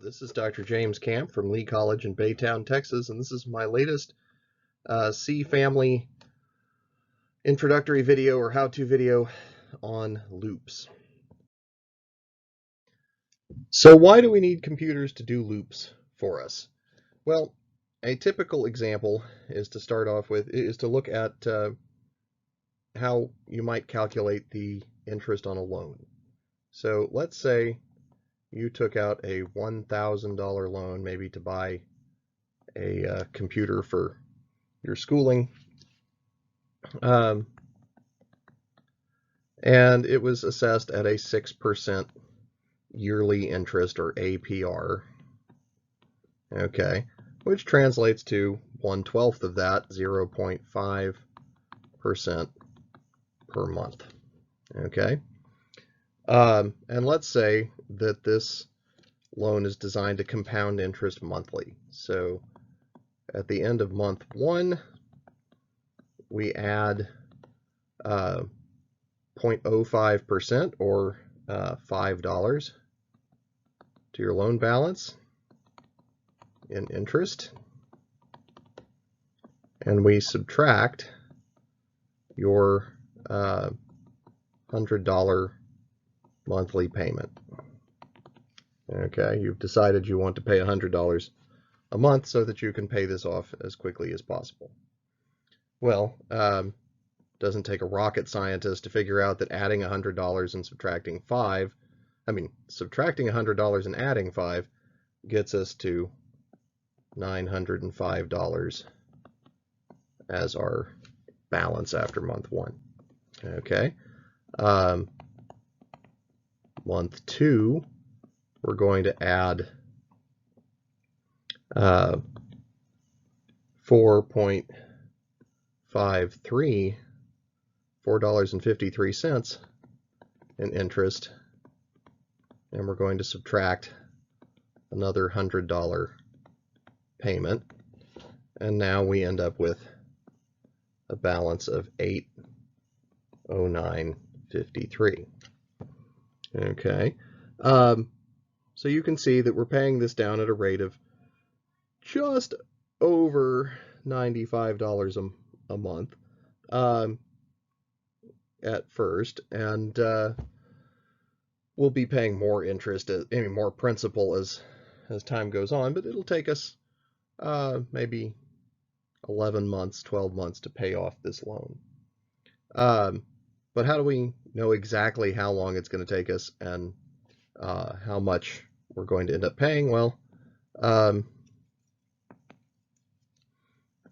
This is Dr. James Camp from Lee College in Baytown, Texas, and this is my latest C family introductory video or how-to video on loops. So why do we need computers to do loops for us? Well, a typical example is to start off with is to look at how you might calculate the interest on a loan. So let's say you took out a $1,000 loan, maybe to buy a computer for your schooling, and it was assessed at a 6% yearly interest, or APR, okay, which translates to 1/12 of that, 0.5% per month, okay. And let's say that this loan is designed to compound interest monthly. So at the end of month 1, we add 0.05% or $5 to your loan balance in interest, and we subtract your $100 monthly payment. Okay, you've decided you want to pay $100 a month so that you can pay this off as quickly as possible. Well, doesn't take a rocket scientist to figure out that adding $100 and subtracting $100 and adding 5 gets us to $905 as our balance after month 1. Okay. Month 2, we're going to add $4.53 in interest, and we're going to subtract another $100 payment, and now we end up with a balance of $809.53. Okay, so you can see that we're paying this down at a rate of just over $95 a month at first, and we'll be paying more interest, more principal as time goes on, but it'll take us maybe 11 months, 12 months to pay off this loan. But how do we know exactly how long it's going to take us and how much we're going to end up paying? Well,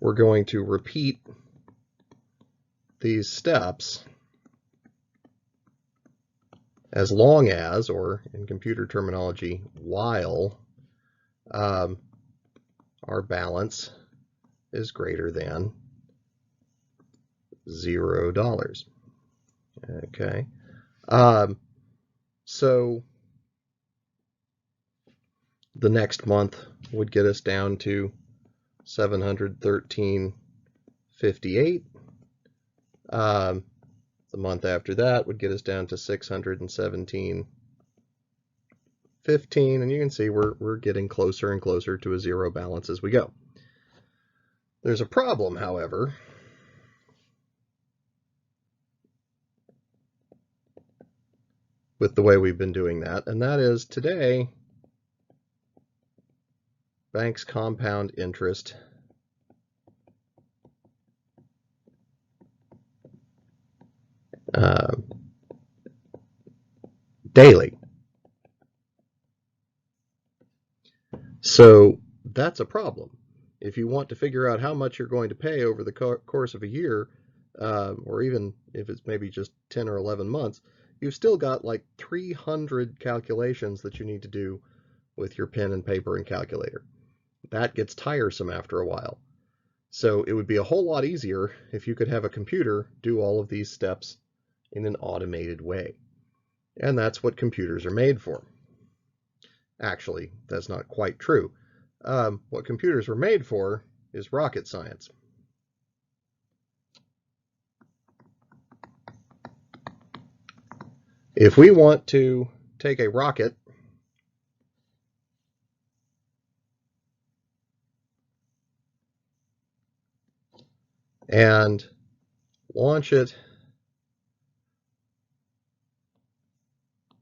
we're going to repeat these steps as long as, or in computer terminology, while our balance is greater than $0. Okay, so the next month would get us down to $713.58. The month after that would get us down to $617.15, and you can see we're getting closer and closer to a zero balance as we go. There's a problem, however. With the way we've been doing that, and that is today banks compound interest daily. So that's a problem. If you want to figure out how much you're going to pay over the course of a year, or even if it's maybe just 10 or 11 months, you've still got like 300 calculations that you need to do with your pen and paper and calculator. That gets tiresome after a while. So it would be a whole lot easier if you could have a computer do all of these steps in an automated way. And that's what computers are made for. Actually, that's not quite true. What computers were made for is rocket science. If we want to take a rocket and launch it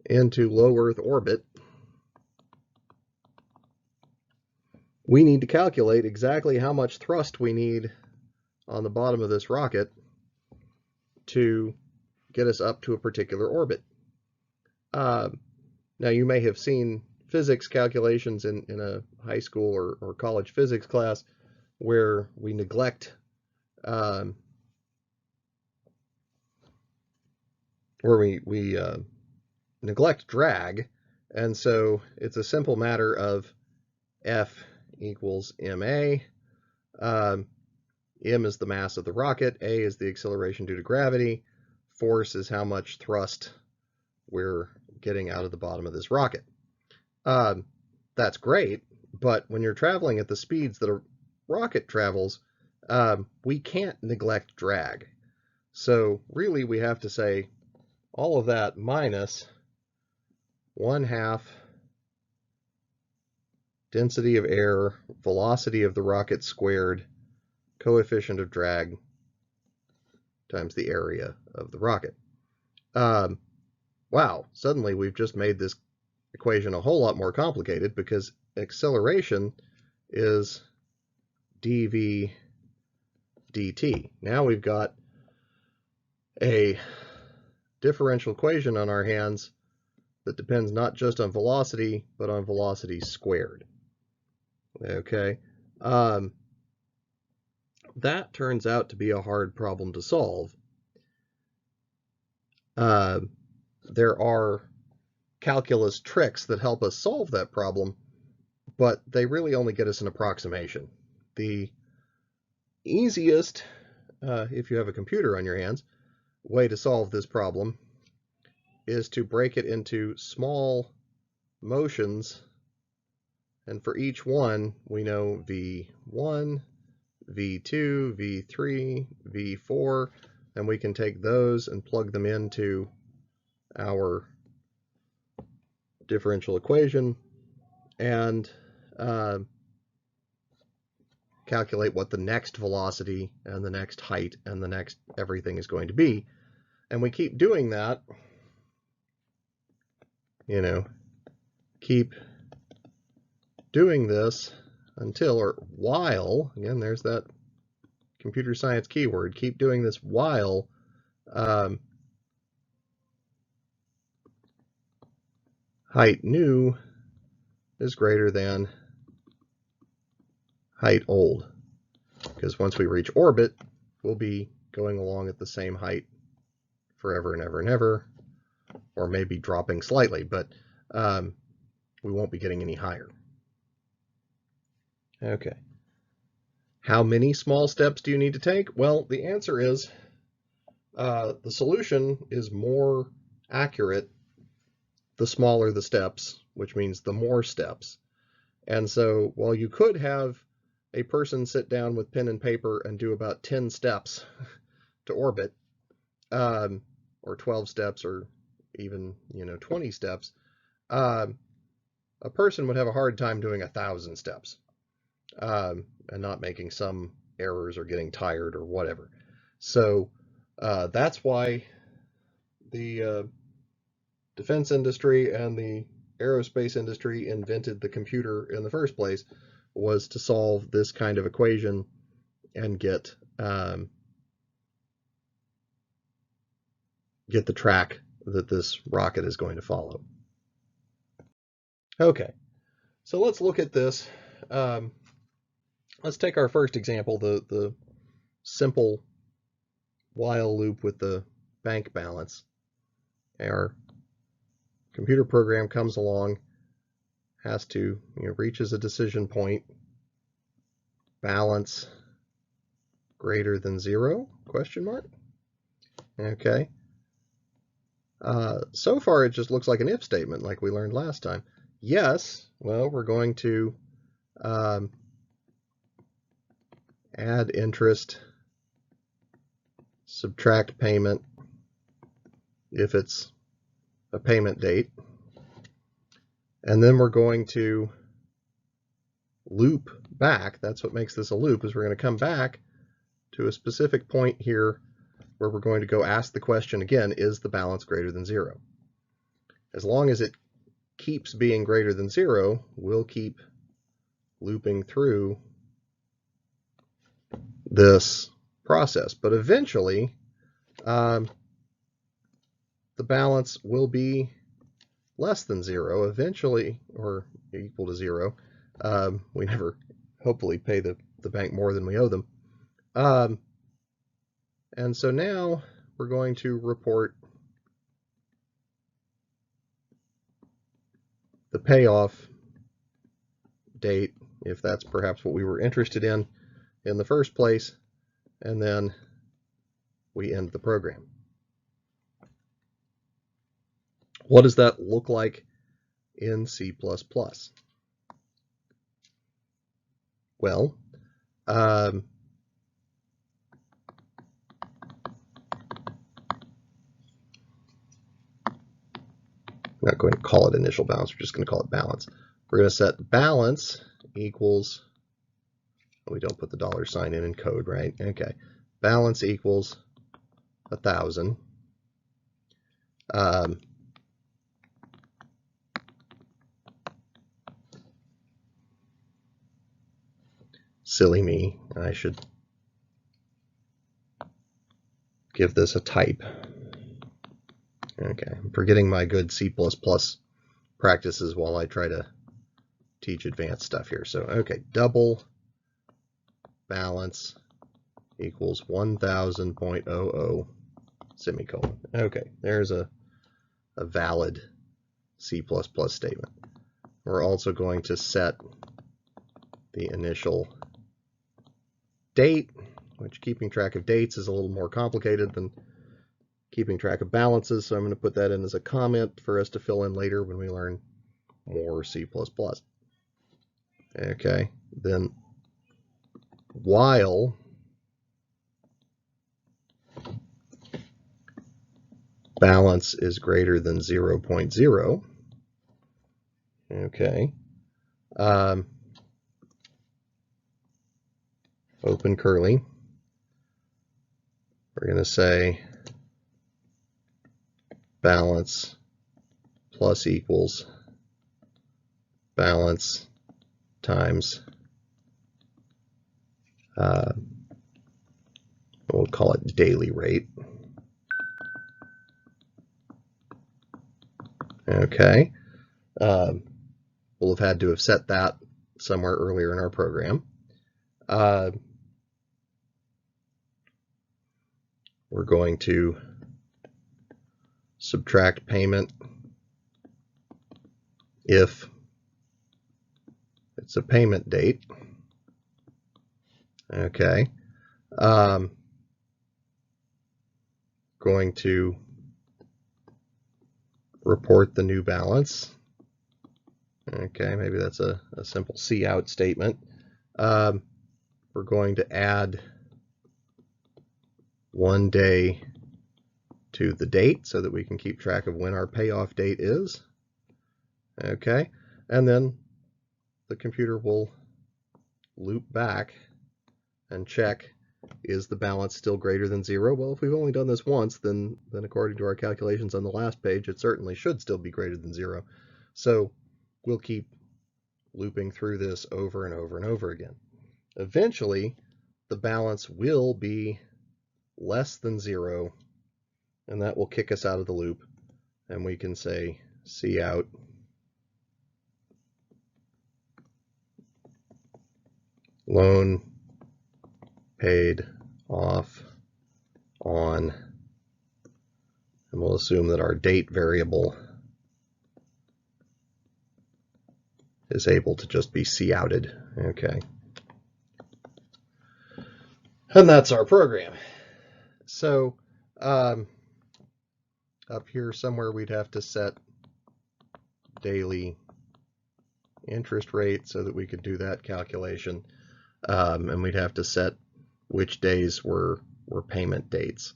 into low Earth orbit, we need to calculate exactly how much thrust we need on the bottom of this rocket to get us up to a particular orbit. Now, you may have seen physics calculations in a high school or college physics class where we neglect neglect drag, and so it's a simple matter of F equals ma. M is the mass of the rocket, a is the acceleration due to gravity, force is how much thrust we're getting out of the bottom of this rocket. That's great, but when you're traveling at the speeds that a rocket travels, we can't neglect drag. So really we have to say all of that minus 1/2 density of air, velocity of the rocket squared, coefficient of drag times the area of the rocket. Wow, suddenly we've just made this equation a whole lot more complicated because acceleration is dv dt. Now we've got a differential equation on our hands that depends not just on velocity, but on velocity squared. Okay, that turns out to be a hard problem to solve. There are calculus tricks that help us solve that problem, but they really only get us an approximation. The easiest, if you have a computer on your hands, way to solve this problem is to break it into small motions, and for each one we know V1, V2, V3, V4, and we can take those and plug them into our differential equation and calculate what the next velocity and the next height and the next everything is going to be. And we keep doing that, keep doing this until, or while, again, there's that computer science keyword, keep doing this while height new is greater than height old. Because once we reach orbit, we'll be going along at the same height forever and ever and ever, or maybe dropping slightly, but we won't be getting any higher. Okay. How many small steps do you need to take? Well, the answer is the solution is more accurate the smaller the steps, which means the more steps. And so while you could have a person sit down with pen and paper and do about 10 steps to orbit, or 12 steps, or even 20 steps, a person would have a hard time doing 1,000 steps and not making some errors or getting tired or whatever. So that's why the defense industry and the aerospace industry invented the computer in the first place, was to solve this kind of equation and get the track that this rocket is going to follow. Okay, so let's look at this. Let's take our first example, the simple while loop with the bank balance. Our computer program comes along, has to, reaches a decision point, balance greater than 0, question mark. Okay. So far it just looks like an if statement like we learned last time. Yes, well, we're going to add interest, subtract payment if it's a payment date, and then we're going to loop back. That's what makes this a loop, is we're going to come back to a specific point here where we're going to go ask the question again, is the balance greater than 0? As long as it keeps being greater than 0, we'll keep looping through this process. But eventually, the balance will be less than 0, eventually, or equal to 0. We never, hopefully, pay the bank more than we owe them. And so now we're going to report the payoff date, if that's perhaps what we were interested in the first place, and then we end the program. What does that look like in C++? Well, I'm not going to call it initial balance, we're just going to call it balance. We're going to set balance equals, we don't put the $sign in code, right? Okay. Balance equals 1,000. Silly me, I should give this a type. Okay, I'm forgetting my good C++ practices while I try to teach advanced stuff here. So, okay, double balance equals 1000.00 semicolon. Okay, there's a valid C++ statement. We're also going to set the initial date, which keeping track of dates is a little more complicated than keeping track of balances, so I'm going to put that in as a comment for us to fill in later when we learn more C++. Okay, then while balance is greater than 0.0, okay, open curly, we're going to say balance plus equals balance times, we'll call it daily rate. Okay, we'll have had to have set that somewhere earlier in our program. We're going to subtract payment if it's a payment date. Okay. Going to report the new balance. Okay, maybe that's a simple cout statement. We're going to add 1 day to the date so that we can keep track of when our payoff date is. Okay, and then the computer will loop back and check, is the balance still greater than 0? Well, if we've only done this once, then according to our calculations on the last page, it certainly should still be greater than 0. So we'll keep looping through this over and over and over again. Eventually, the balance will be less than 0, and that will kick us out of the loop, and we can say cout loan paid off on, and we'll assume that our date variable is able to just be couted. Okay. And that's our program. So up here somewhere we'd have to set daily interest rate so that we could do that calculation. And we'd have to set which days were payment dates.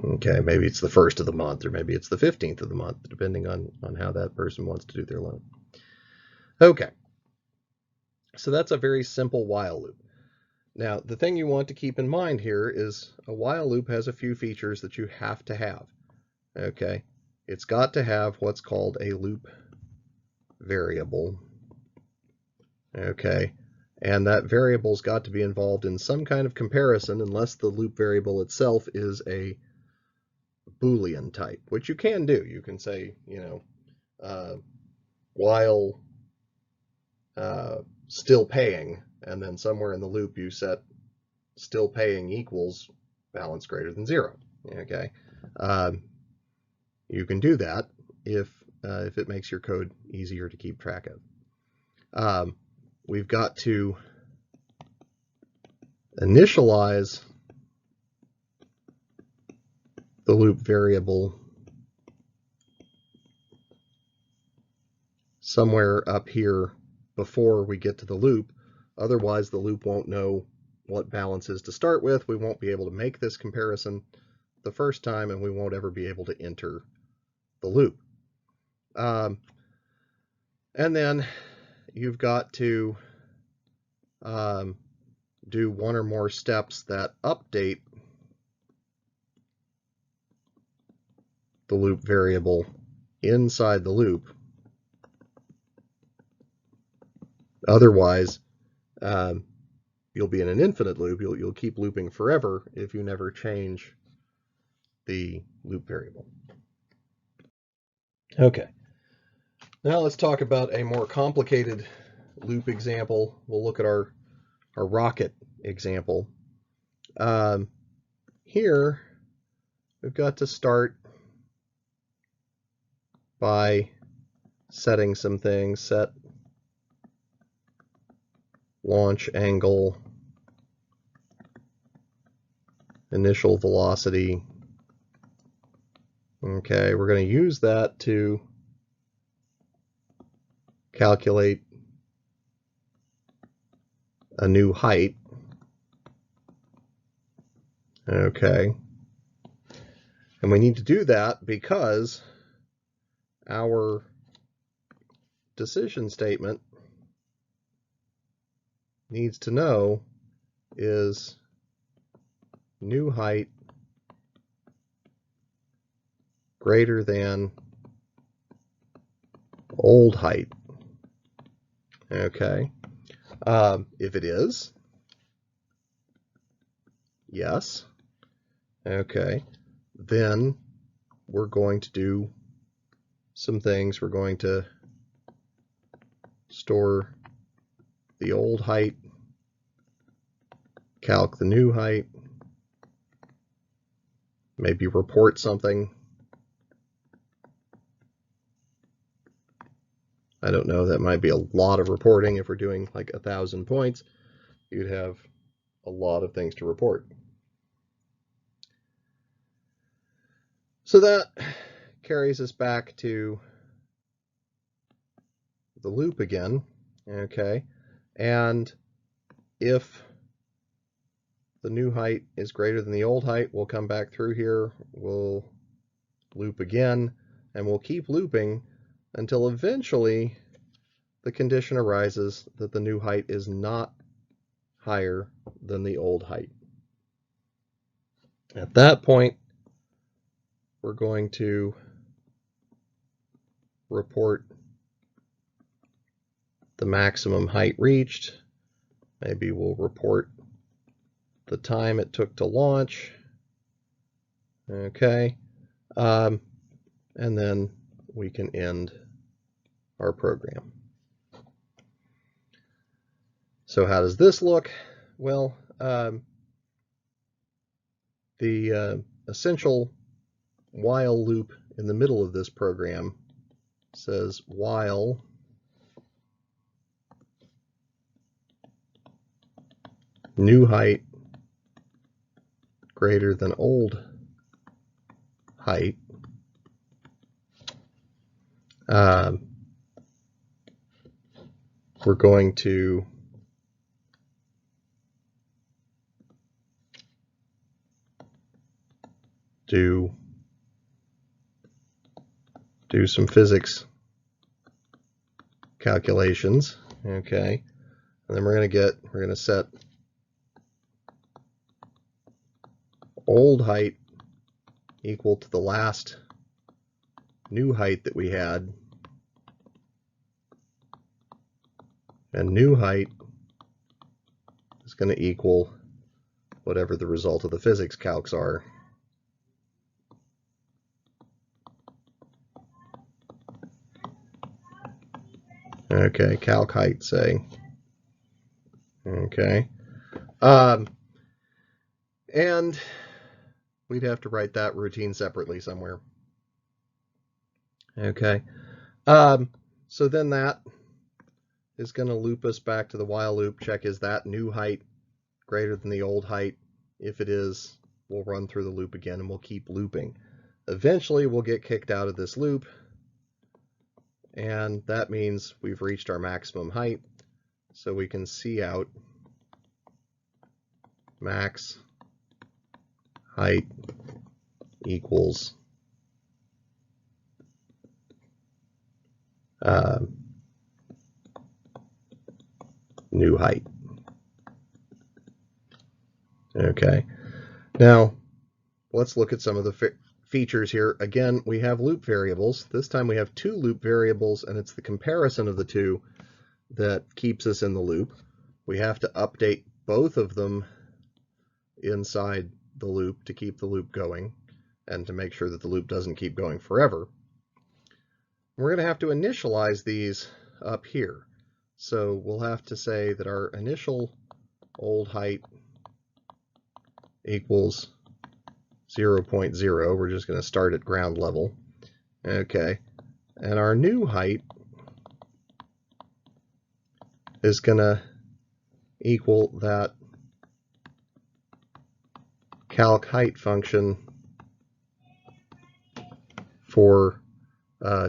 Okay, maybe it's the 1st of the month, or maybe it's the 15th of the month, depending on how that person wants to do their loan. Okay, so that's a very simple while loop. Now, the thing you want to keep in mind here is a while loop has a few features that you have to have. Okay, it's got to have what's called a loop variable. Okay, and that variable's got to be involved in some kind of comparison unless the loop variable itself is a Boolean type, which you can do. You can say, while still paying, and then somewhere in the loop you set still paying equals balance greater than 0. Okay, you can do that if it makes your code easier to keep track of. We've got to initialize the loop variable somewhere up here before we get to the loop. Otherwise, the loop won't know what balance is to start with. We won't be able to make this comparison the first time, and we won't ever be able to enter the loop. And then you've got to do one or more steps that update the loop variable inside the loop. Otherwise, you'll be in an infinite loop. You'll keep looping forever if you never change the loop variable. Okay. Now let's talk about a more complicated loop example. We'll look at our rocket example. Here, we've got to start by setting some things. Set launch angle, initial velocity. Okay, we're going to use that to calculate a new height. Okay, and we need to do that because our decision statement needs to know is new height greater than old height. Okay, if it is, yes. Okay, then we're going to do some things. We're going to store the old height, calc the new height, maybe report something. I don't know, that might be a lot of reporting. If we're doing like 1,000 points, you'd have a lot of things to report. So that carries us back to the loop again, okay? And if the new height is greater than the old height, we'll come back through here, we'll loop again, and we'll keep looping until eventually the condition arises that the new height is not higher than the old height. At that point, we're going to report the maximum height reached. Maybe we'll report the time it took to launch. Okay, and then we can end our program. So how does this look? Well, the essential while loop in the middle of this program says while new height greater than old height, we're going to do some physics calculations. Okay, and then we're going to set old height equal to the last new height that we had, and new height is going to equal whatever the result of the physics calcs are. Okay, calc height, say. Okay. And we'd have to write that routine separately somewhere. Okay. So then that is going to loop us back to the while loop. Check, is that new height greater than the old height? If it is, we'll run through the loop again and we'll keep looping. Eventually, we'll get kicked out of this loop, and that means we've reached our maximum height. So we can see out max height equals new height. Okay, now let's look at some of the features here. Again, we have loop variables. This time we have two loop variables, and it's the comparison of the two that keeps us in the loop. We have to update both of them inside the loop to keep the loop going and to make sure that the loop doesn't keep going forever. We're going to have to initialize these up here. So we'll have to say that our initial old height equals 0.0. We're just going to start at ground level. Okay. And our new height is going to equal that calc height function for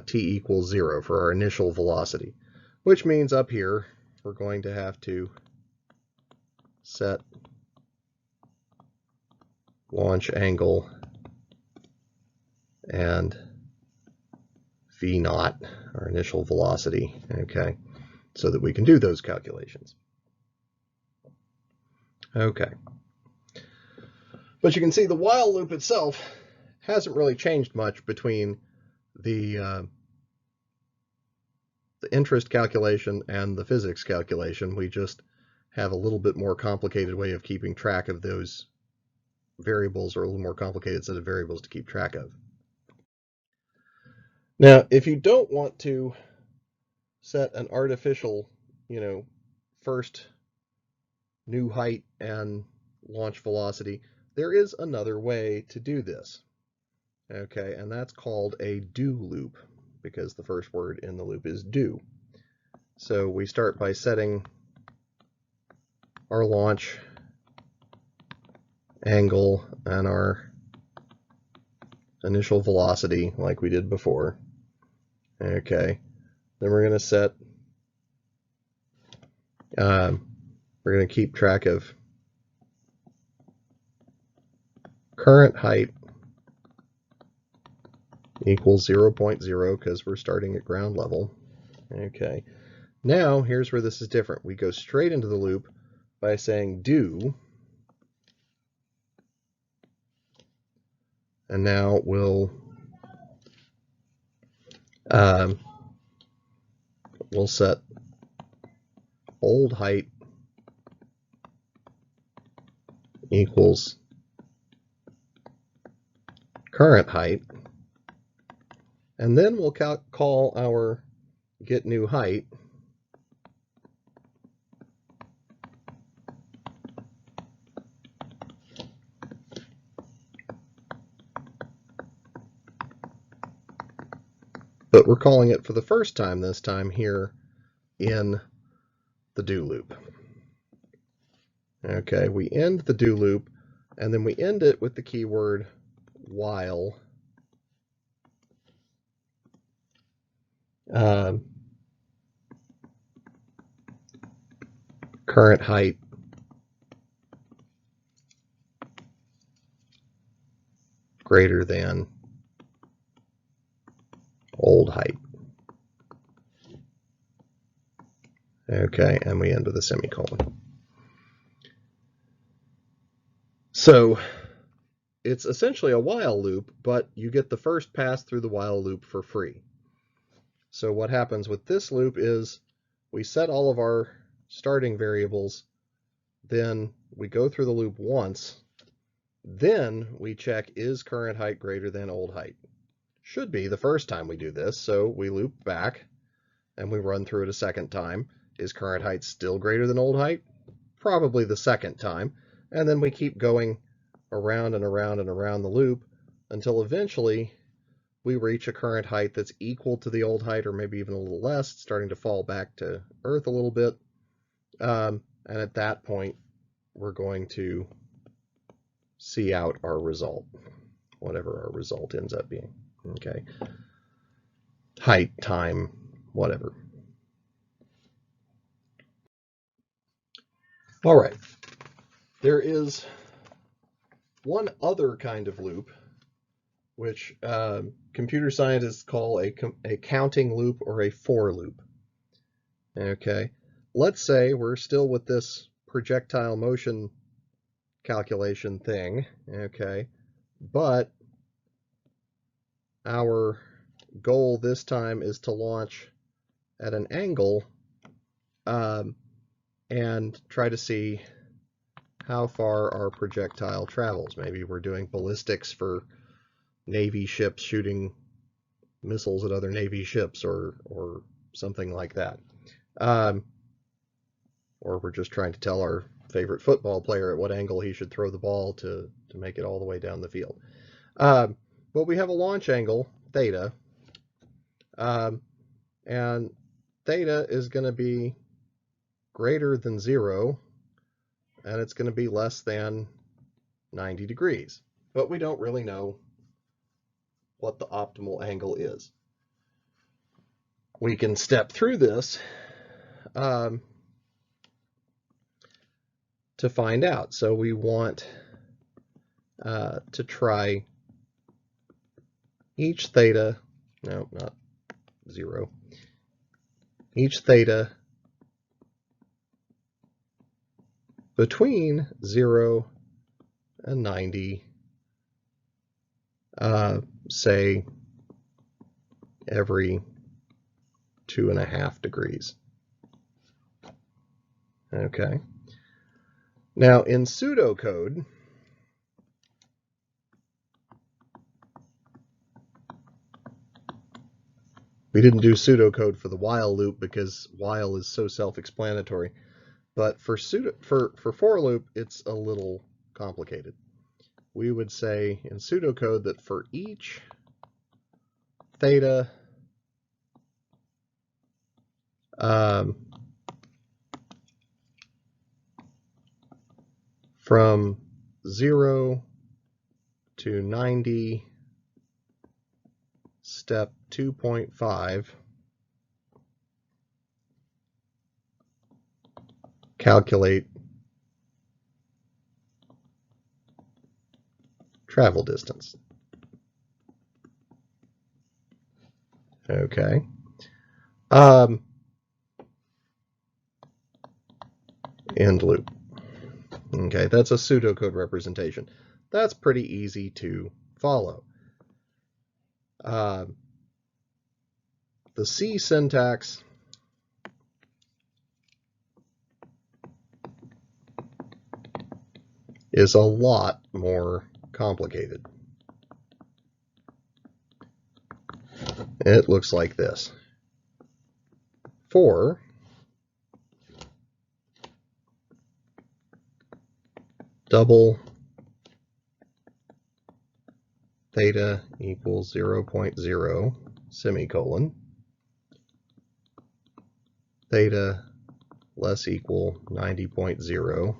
t equals 0 for our initial velocity, which means up here we're going to have to set launch angle and v naught, our initial velocity, okay, so that we can do those calculations. Okay. But you can see the while loop itself hasn't really changed much between the interest calculation and the physics calculation. We just have a little bit more complicated way of keeping track of those variables, or a little more complicated set of variables to keep track of. Now, if you don't want to set an artificial, first new height and launch velocity, there is another way to do this. Okay, and that's called a do loop, because the first word in the loop is do. So we start by setting our launch angle and our initial velocity like we did before. Okay, then we're going to set, we're going to keep track of current height equals 0.0 because we're starting at ground level. Okay, now here's where this is different. We go straight into the loop by saying do, and now we'll set old height equals current height, and then we'll call our get new height but we're calling it for the first time this time here in the do loop. Okay, we end the do loop, and then we end it with the keyword while current height greater than old height. Okay, and we end with a semicolon. So it's essentially a while loop, but you get the first pass through the while loop for free. So what happens with this loop is we set all of our starting variables, then we go through the loop once, then we check is current height greater than old height. Should be the first time we do this, so we loop back and we run through it a second time. Is current height still greater than old height? Probably the second time. And then we keep going around and around and around the loop until eventually we reach a current height that's equal to the old height, or maybe even a little less, starting to fall back to Earth a little bit. And at that point, we're going to see out our result, whatever our result ends up being. Okay. Height, time, whatever. All right. There is one other kind of loop, which computer scientists call a counting loop or a for loop. Okay. Let's say we're still with this projectile motion calculation thing. Okay. But our goal this time is to launch at an angle and try to see how far our projectile travels. Maybe we're doing ballistics for Navy ships shooting missiles at other Navy ships, or something like that. Or we're just trying to tell our favorite football player at what angle he should throw the ball to make it all the way down the field. But we have a launch angle, theta, and theta is going to be greater than 0, and it's going to be less than 90 degrees. But we don't really know what the optimal angle is. We can step through this to find out. So we want to try each theta, no, not 0, each theta between 0 and 90, say every 2.5 degrees. Okay. Now in pseudocode, we didn't do pseudocode for the while loop because while is so self-explanatory. But for for loop, it's a little complicated. We would say in pseudocode that for each theta from 0 to 90, step 2.5, calculate travel distance. Okay. End loop. Okay, that's a pseudocode representation. That's pretty easy to follow. The C syntax is a lot more complicated. It looks like this. For double theta equals 0.0, semicolon, theta less equal 90.0,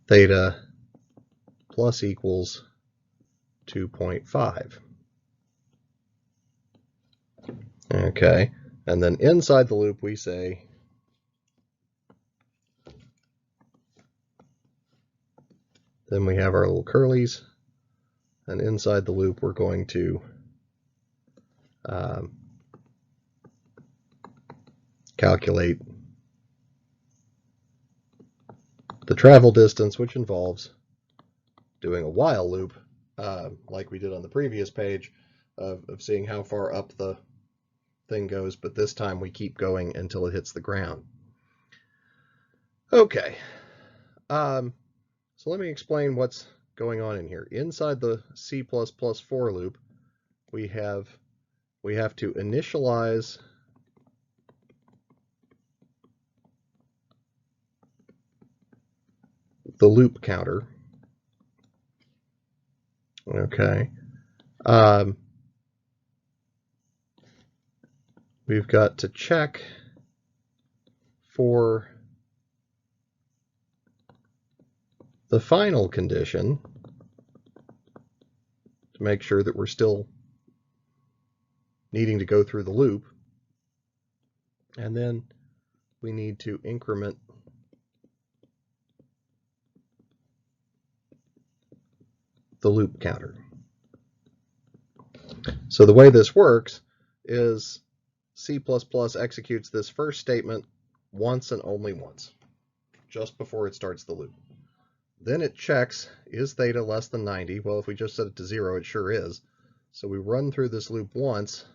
theta plus equals 2.5. Okay, and then inside the loop we say then we have our little curlies, and inside the loop we're going to calculate the travel distance, which involves doing a while loop, like we did on the previous page, of seeing how far up the thing goes, but this time we keep going until it hits the ground. Okay, so let me explain what's going on in here. Inside the C++ for loop, we have to initialize the loop counter. Okay. We've got to check for the final condition to make sure that we're still needing to go through the loop. And then we need to increment the loop counter. So the way this works is C++ executes this first statement once and only once, just before it starts the loop. Then it checks, is theta less than 90? Well, if we just set it to 0, it sure is. So we run through this loop once,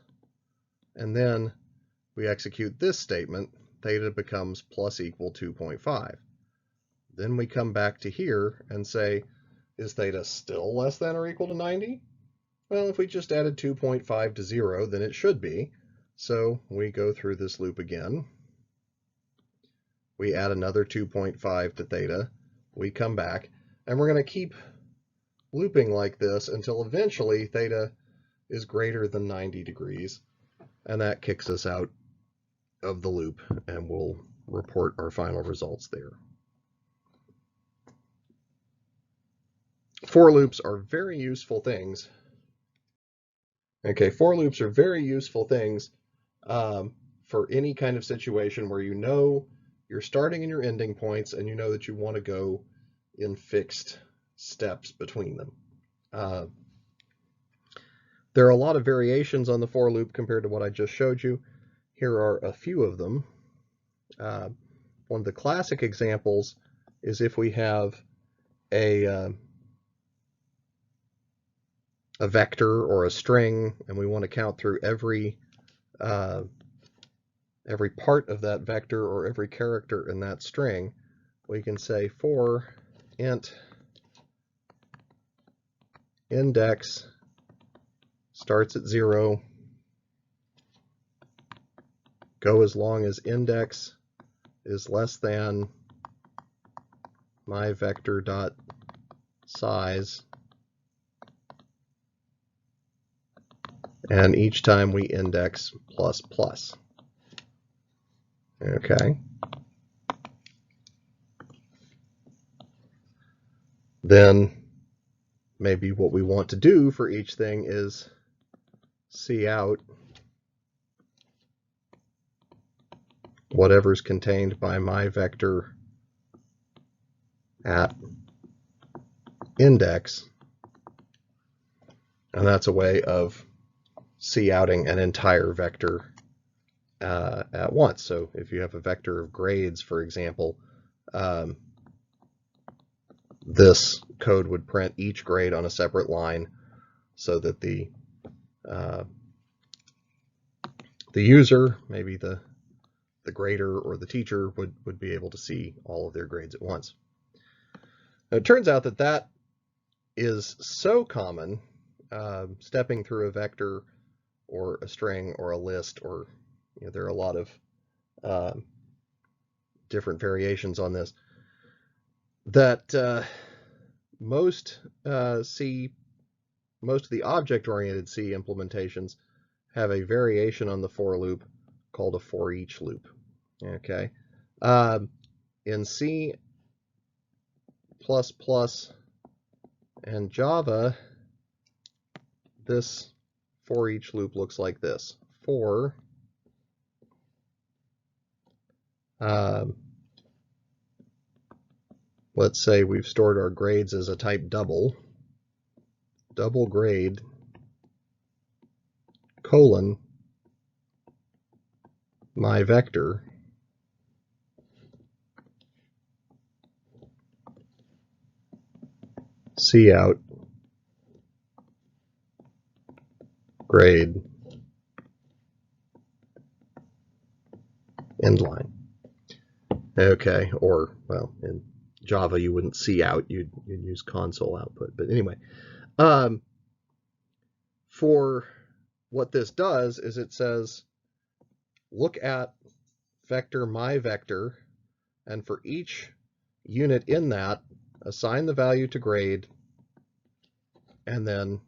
and then we execute this statement, theta becomes plus equal 2.5. Then we come back to here and say, is theta still less than or equal to 90? Well, if we just added 2.5 to 0, then it should be. So we go through this loop again. We add another 2.5 to theta. We come back, and we're going to keep looping like this until eventually theta is greater than 90 degrees. And that kicks us out of the loop, and we'll report our final results there. For loops are very useful things. Okay, for loops are very useful things for any kind of situation where you know your starting and your ending points, and you know that you want to go in fixed steps between them. There are a lot of variations on the for loop compared to what I just showed you. Here are a few of them. One of the classic examples is if we have a vector or a string, and we want to count through every part of that vector or every character in that string. We can say for int index starts at 0, go as long as index is less than my vector dot size, and each time we index plus plus. Okay. Then maybe what we want to do for each thing is see out whatever's contained by my vector at index. And that's a way of outing an entire vector at once. So if you have a vector of grades, for example, this code would print each grade on a separate line so that the user, maybe the grader or the teacher, would be able to see all of their grades at once. Now, it turns out that that is so common, stepping through a vector or a string or a list, or there are a lot of different variations on this, that most of the object-oriented C implementations have a variation on the for loop called a for each loop. Okay, in C++ and Java, this for each loop looks like this. For let's say we've stored our grades as a type double grade colon my vector, see out grade end line. Okay, or, well, in Java you wouldn't see out, you'd use console output. But anyway, for what this does is it says, look at vector my vector, and for each unit in that, assign the value to grade, and then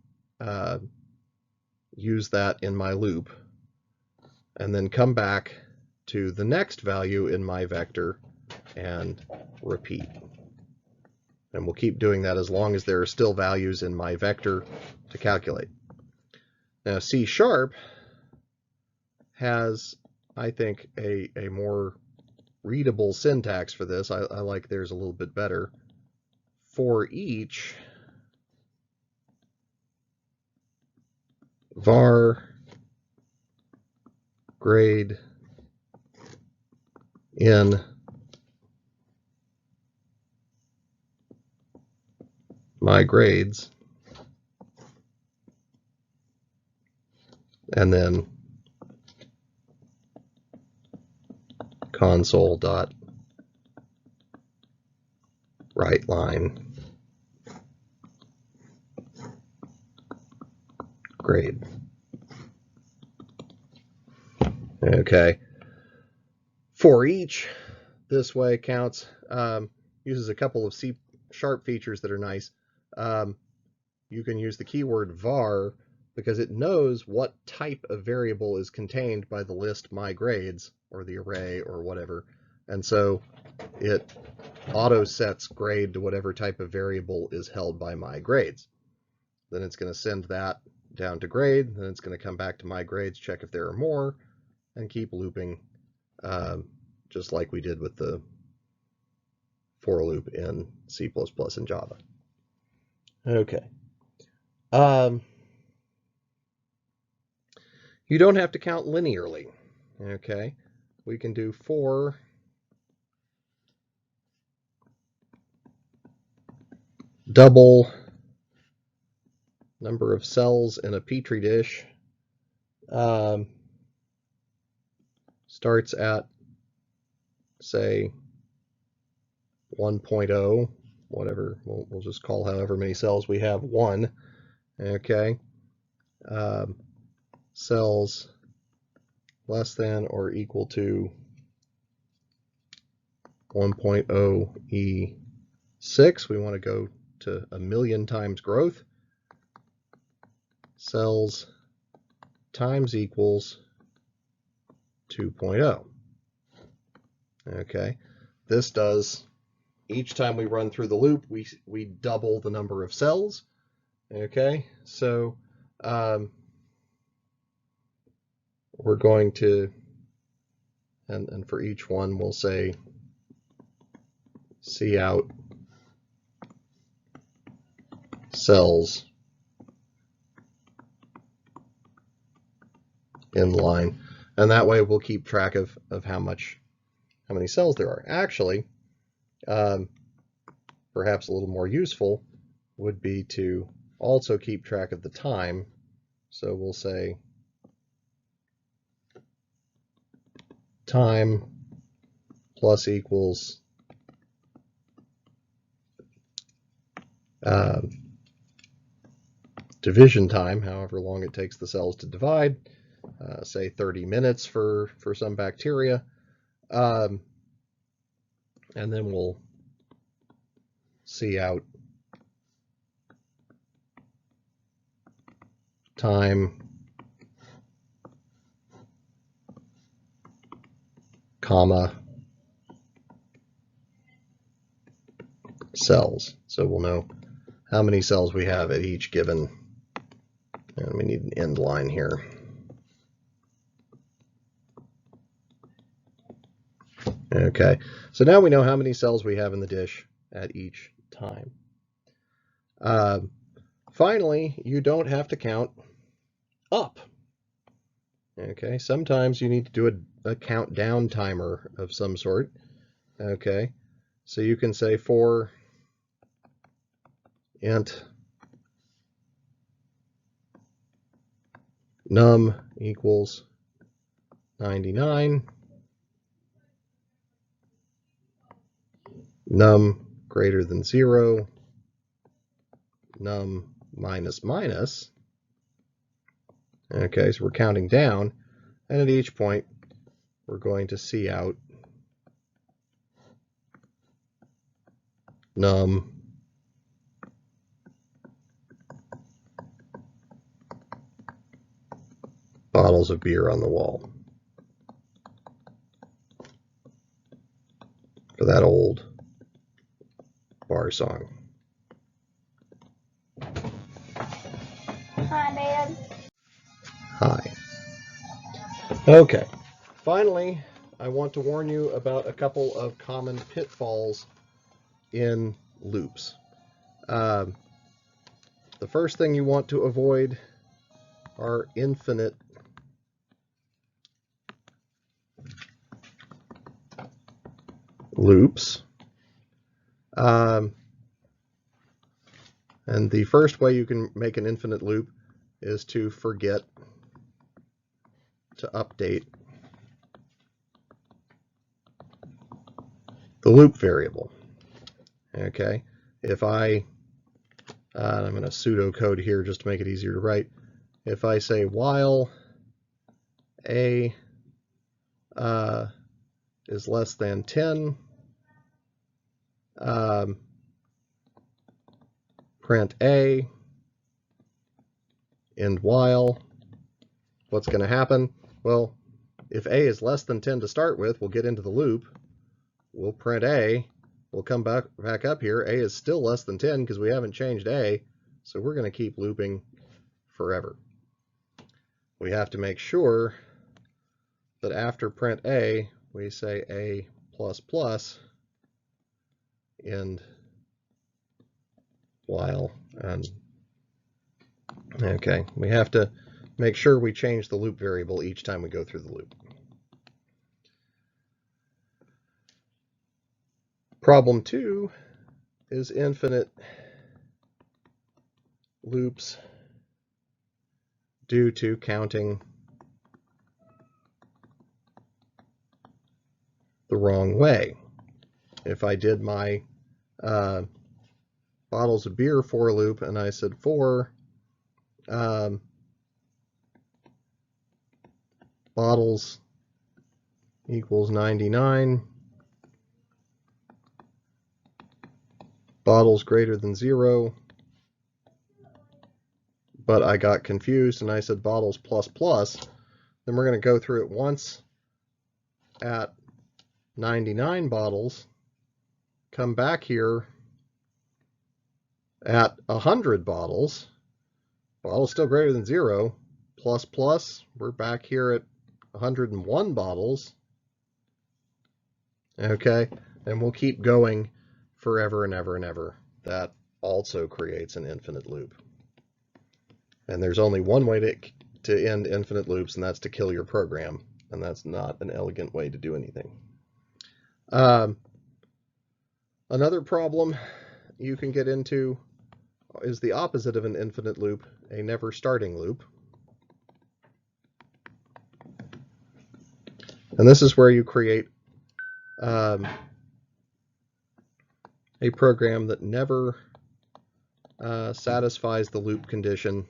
use that in my loop, and then come back to the next value in my vector and repeat. And we'll keep doing that as long as there are still values in my vector to calculate. Now C# has, I think, a more readable syntax for this. I like theirs a little bit better. For each var grade in my grades, and then console dot write line grade. Okay. For each, this way counts, uses a couple of C# features that are nice. You can use the keyword var because it knows what type of variable is contained by the list my grades, or the array, or whatever. And so it auto sets grade to whatever type of variable is held by my grades. Then it's going to send that down to grade, then it's going to come back to my grades, check if there are more, and keep looping, just like we did with the for loop in C++ and Java. Okay. You don't have to count linearly. Okay. We can do for double number of cells in a petri dish. Starts at, say, 1.0, whatever, we'll just call however many cells we have 1, okay? Cells less than or equal to 1.0 E6, we want to go to 1,000,000 times growth. Cells times equals 2.0. Okay, this does, each time we run through the loop, we double the number of cells. Okay, so we're going to, and for each one we'll say see out cells in line, and that way we'll keep track of how many cells there are. Actually, perhaps a little more useful would be to also keep track of the time. So we'll say time plus equals division time, however long it takes the cells to divide, say 30 minutes for some bacteria, and then we'll see out time comma cells. So we'll know how many cells we have at each given, and we need an end line here. Okay, so now we know how many cells we have in the dish at each time. Finally, you don't have to count up. Okay, sometimes you need to do a countdown timer of some sort. Okay, so you can say for int num equals 99, num greater than 0, num minus minus. Okay, so we're counting down, and at each point we're going to see out num bottles of beer on the wall. For that old bar song. Hi, Dad. Hi. Okay. Finally, I want to warn you about a couple of common pitfalls in loops. The first thing you want to avoid are infinite loops. And the first way you can make an infinite loop is to forget to update the loop variable. Okay, if I'm going to pseudocode here just to make it easier to write. If I say while a is less than 10, print a, and while, what's going to happen? Well, if a is less than 10 to start with, we'll get into the loop. We'll print a. We'll come back up here. A is still less than 10 because we haven't changed a, so we're going to keep looping forever. We have to make sure that after print a, we say a plus plus and while. And okay, we have to make sure we change the loop variable each time we go through the loop. Problem 2 is infinite loops due to counting the wrong way. If I did my bottles of beer for loop and I said for bottles equals 99, bottles greater than 0, but I got confused and I said bottles plus plus, then we're going to go through it once at 99 bottles, come back here at 100 bottles, bottles still greater than 0, plus plus, we're back here at 101 bottles. Okay, and we'll keep going forever and ever and ever. That also creates an infinite loop. And there's only one way to end infinite loops, and that's to kill your program. And that's not an elegant way to do anything. Another problem you can get into is the opposite of an infinite loop, a never starting loop. And this is where you create a program that never satisfies the loop condition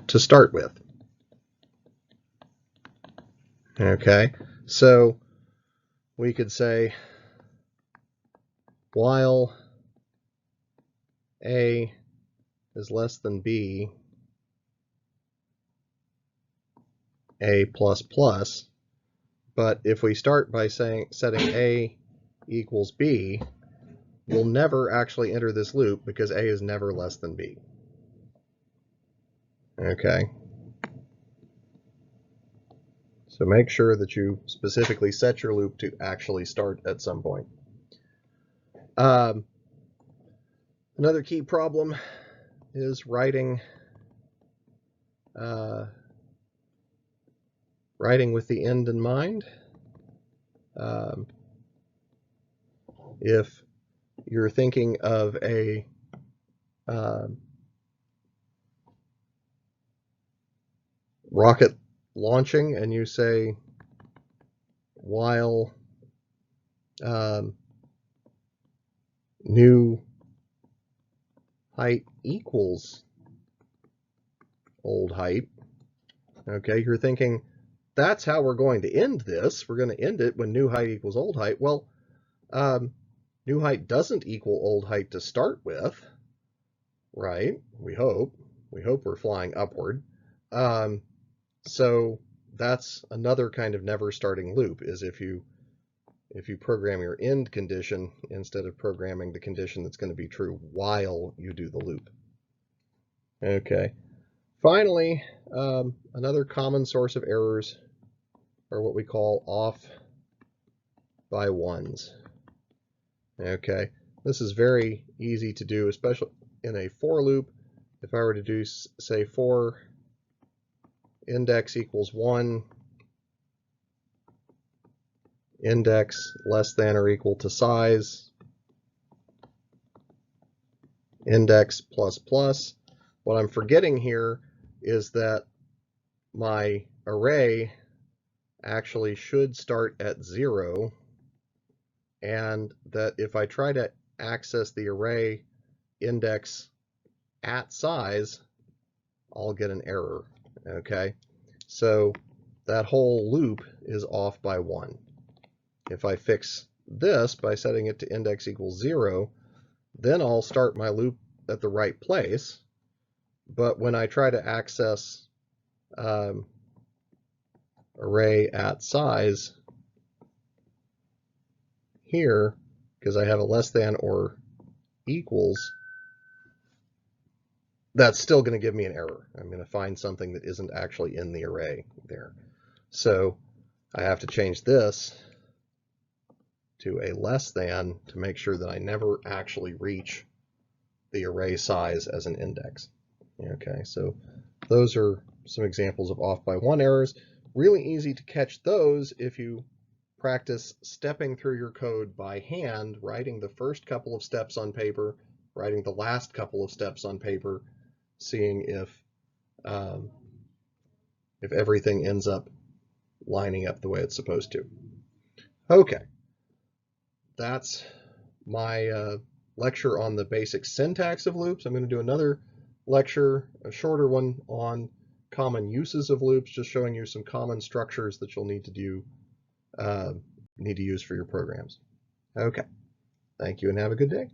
to start with. Okay, so we could say while a is less than b, a plus plus, but if we start by setting a equals b, we'll never actually enter this loop because a is never less than b. Okay. So make sure that you specifically set your loop to actually start at some point. Another key problem is writing with the end in mind. If you're thinking of a rocket launching and you say while new height equals old height, okay, you're thinking that's how we're going to end this. We're going to end it when new height equals old height. Well, new height doesn't equal old height to start with, right? We hope. We hope we're flying upward. So that's another kind of never starting loop, is if you program your end condition instead of programming the condition that's going to be true while you do the loop. Okay. Finally, another common source of errors are what we call off by ones. Okay, this is very easy to do, especially in a for loop. If I were to do, say, for index equals 1, index less than or equal to size, index plus plus. What I'm forgetting here is that my array actually should start at 0, and that if I try to access the array index at size, I'll get an error. Okay, so that whole loop is off by 1. If I fix this by setting it to index equals 0, then I'll start my loop at the right place. But when I try to access array at size here, because I have a less than or equals, that's still going to give me an error. I'm going to find something that isn't actually in the array there. So I have to change this to a less than to make sure that I never actually reach the array size as an index. Okay, so those are some examples of off by 1 errors. Really easy to catch those if you practice stepping through your code by hand, writing the first couple of steps on paper, writing the last couple of steps on paper, seeing if everything ends up lining up the way it's supposed to. Okay, that's my lecture on the basic syntax of loops. I'm going to do another lecture, a shorter one, on common uses of loops, just showing you some common structures that you'll need to use for your programs. Okay, thank you and have a good day.